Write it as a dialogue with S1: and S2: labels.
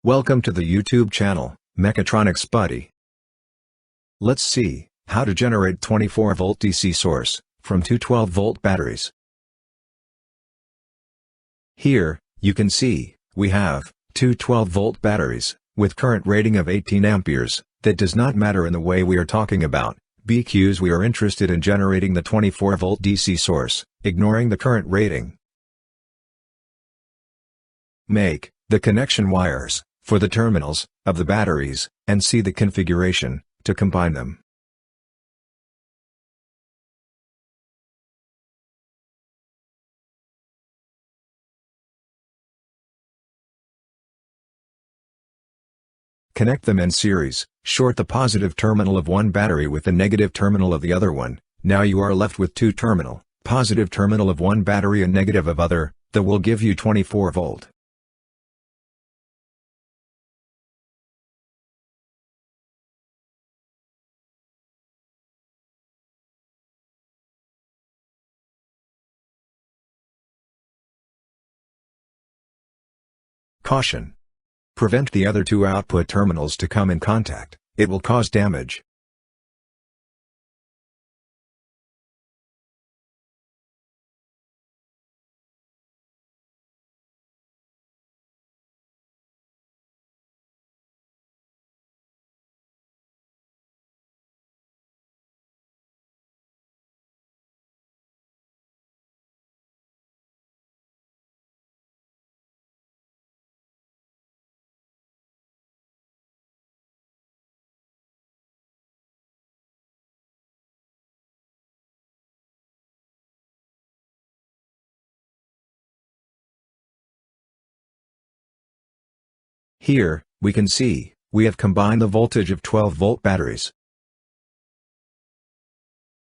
S1: Welcome to the YouTube channel, Mechatronics Buddy. Let's see how to generate 24-volt DC source from two 12-volt batteries. Here, you can see, we have two 12-volt batteries with current rating of 18 amperes. That does not matter in the way we are talking about, because we are interested in generating the 24-volt DC source, ignoring the current rating. Make the connection wires for the terminals of the batteries, and see the configuration to combine them. Connect them in series, short the positive terminal of one battery with the negative terminal of the other one. Now you are left with two terminal, positive terminal of one battery and negative of other, that will give you 24 volt. Caution. Prevent the other two output terminals to come in contact, it will cause damage. Here, we can see, we have combined the voltage of 12-volt batteries.